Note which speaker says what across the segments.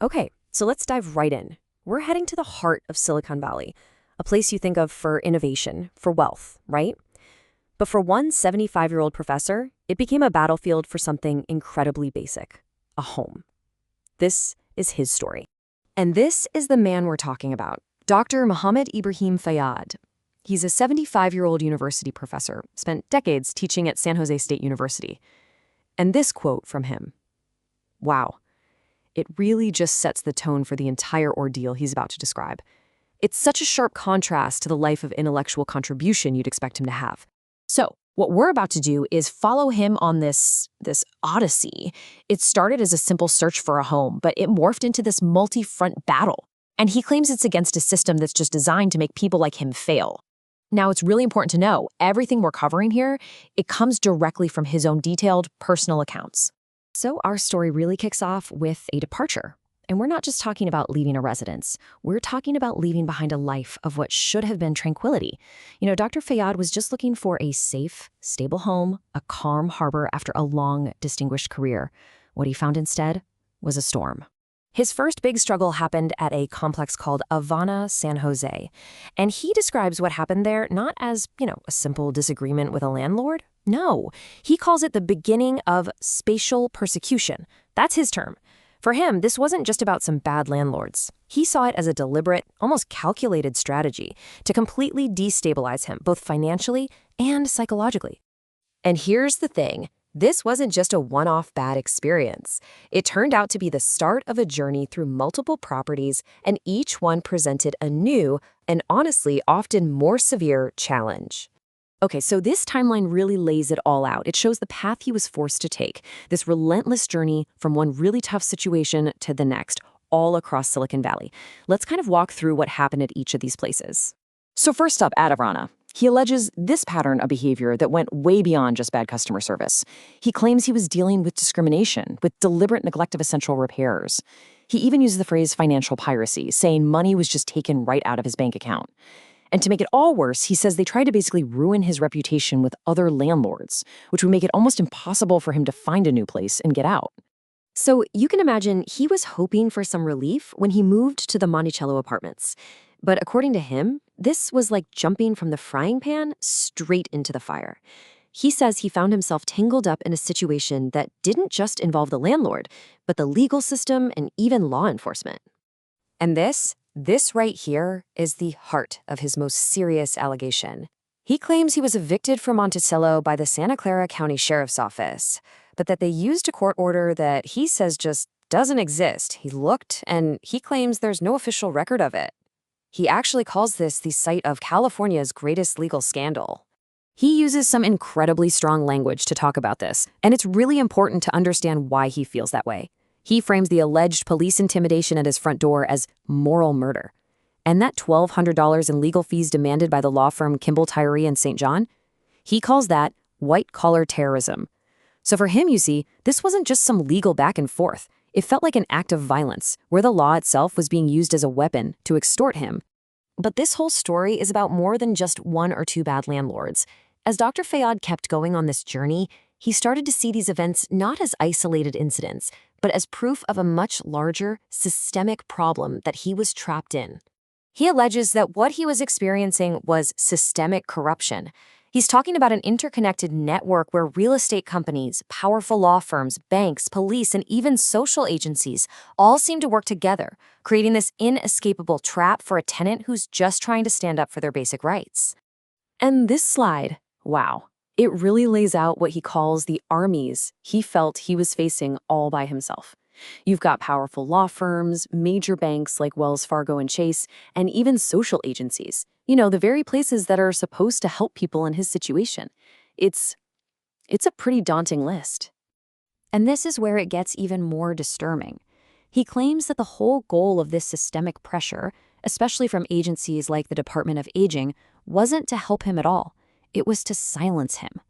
Speaker 1: Okay, so let's dive right in. We're heading to the heart of Silicon Valley, a place you think of for innovation, for wealth, right? But for one 75-year-old professor, it became a battlefield for something incredibly basic, a home. This is his story. And this is the man we're talking about, Dr. Mohamed Ebrahim Fayad. He's a 75-year-old university professor, spent decades teaching at San Jose State University. And this quote from him, wow, it really just sets the tone for the entire ordeal he's about to describe. It's such a sharp contrast to the life of intellectual contribution you'd expect him to have. So, what we're about to do is follow him on this odyssey. It started as a simple search for a home, but it morphed into this multi-front battle. And he claims it's against a system that's just designed to make people like him fail. Now, it's really important to know, everything we're covering here, it comes directly from his own detailed personal accounts. So our story really kicks off with a departure. And we're not just talking about leaving a residence. We're talking about leaving behind a life of what should have been tranquility. Dr. Fayad was just looking for a safe, stable home, a calm harbor after a long, distinguished career. What he found instead was a storm. His first big struggle happened at a complex called Havana San Jose. And he describes what happened there not as, a simple disagreement with a landlord. No, he calls it the beginning of spatial persecution. That's his term. For him, this wasn't just about some bad landlords. He saw it as a deliberate, almost calculated strategy to completely destabilize him, both financially and psychologically. And here's the thing. This wasn't just a one-off bad experience. It turned out to be the start of a journey through multiple properties, and each one presented a new, and honestly, often more severe challenge. Okay, so this timeline really lays it all out. It shows the path he was forced to take, this relentless journey from one really tough situation to the next, all across Silicon Valley. Let's kind of walk through what happened at each of these places. So first up, at Havana. He alleges this pattern of behavior that went way beyond just bad customer service. He claims he was dealing with discrimination, with deliberate neglect of essential repairs. He even uses the phrase financial piracy, saying money was just taken right out of his bank account. And to make it all worse, he says they tried to basically ruin his reputation with other landlords, which would make it almost impossible for him to find a new place and get out. So you can imagine he was hoping for some relief when he moved to the Monticello apartments. But according to him, this was like jumping from the frying pan straight into the fire. He says he found himself tangled up in a situation that didn't just involve the landlord, but the legal system and even law enforcement. And this right here is the heart of his most serious allegation. He claims he was evicted from Monticello by the Santa Clara County Sheriff's Office, but that they used a court order that he says just doesn't exist. He looked, and he claims there's no official record of it. He actually calls this the site of California's greatest legal scandal. He uses some incredibly strong language to talk about this, and it's really important to understand why he feels that way. He frames the alleged police intimidation at his front door as moral murder. And that $1,200 in legal fees demanded by the law firm Kimball Tyree in St. John, he calls that white-collar terrorism. So for him, you see, this wasn't just some legal back and forth. It felt like an act of violence, where the law itself was being used as a weapon to extort him. But this whole story is about more than just one or two bad landlords. As Dr. Fayad kept going on this journey, he started to see these events not as isolated incidents, but as proof of a much larger, systemic problem that he was trapped in. He alleges that what he was experiencing was systemic corruption. He's talking about an interconnected network where real estate companies, powerful law firms, banks, police, and even social agencies all seem to work together, creating this inescapable trap for a tenant who's just trying to stand up for their basic rights. And this slide, wow, it really lays out what he calls the armies he felt he was facing all by himself. You've got powerful law firms, major banks like Wells Fargo and Chase, and even social agencies. The very places that are supposed to help people in his situation. It's a pretty daunting list. And this is where it gets even more disturbing. He claims that the whole goal of this systemic pressure, especially from agencies like the Department of Aging, wasn't to help him at all. It was to silence him.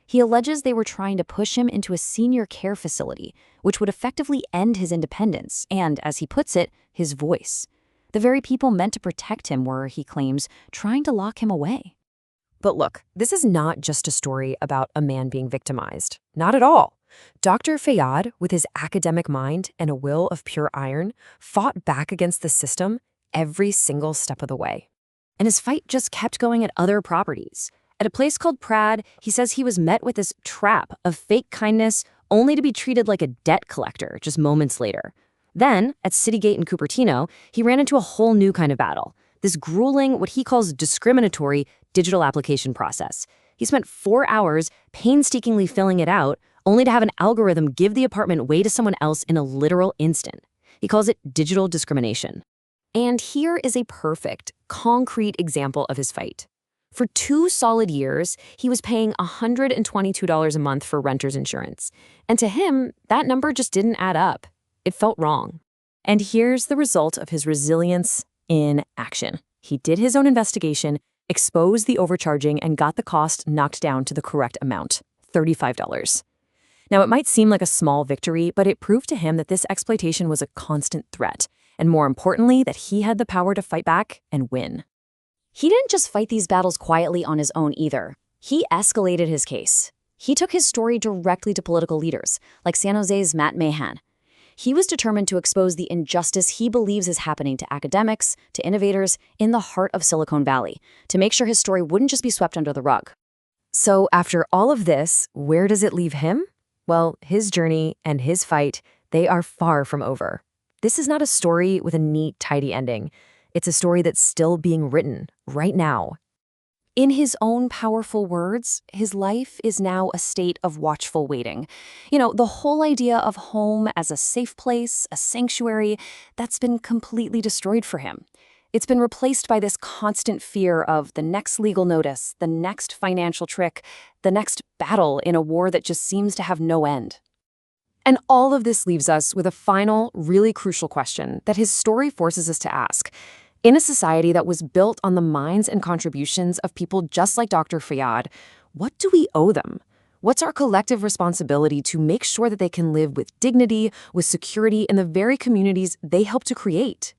Speaker 1: He alleges they were trying to push him into a senior care facility, which would effectively end his independence and, as he puts it, his voice. The very people meant to protect him were, he claims, trying to lock him away. But look, this is not just a story about a man being victimized. Not at all. Dr. Fayad, with his academic mind and a will of pure iron, fought back against the system every single step of the way. And his fight just kept going at other properties. At a place called Prad, he says he was met with this trap of fake kindness only to be treated like a debt collector just moments later. Then, at Citygate in Cupertino, he ran into a whole new kind of battle, this grueling, what he calls discriminatory, digital application process. He spent 4 hours painstakingly filling it out, only to have an algorithm give the apartment away to someone else in a literal instant. He calls it digital discrimination. And here is a perfect, concrete example of his fight. For 2 solid years, he was paying $122 a month for renter's insurance. And to him, that number just didn't add up. It felt wrong. And here's the result of his resilience in action. He did his own investigation, exposed the overcharging, and got the cost knocked down to the correct amount, $35. Now, it might seem like a small victory, but it proved to him that this exploitation was a constant threat, and more importantly, that he had the power to fight back and win. He didn't just fight these battles quietly on his own either. He escalated his case. He took his story directly to political leaders, like San Jose's Matt Mahan. He was determined to expose the injustice he believes is happening to academics, to innovators in the heart of Silicon Valley, to make sure his story wouldn't just be swept under the rug. So after all of this, where does it leave him? Well, his journey and his fight, they are far from over. This is not a story with a neat, tidy ending. It's a story that's still being written right now. In his own powerful words, his life is now a state of watchful waiting. The whole idea of home as a safe place, a sanctuary, that's been completely destroyed for him. It's been replaced by this constant fear of the next legal notice, the next financial trick, the next battle in a war that just seems to have no end. And all of this leaves us with a final, really crucial question that his story forces us to ask. In a society that was built on the minds and contributions of people just like Dr. Fayad, what do we owe them? What's our collective responsibility to make sure that they can live with dignity, with security in the very communities they help to create?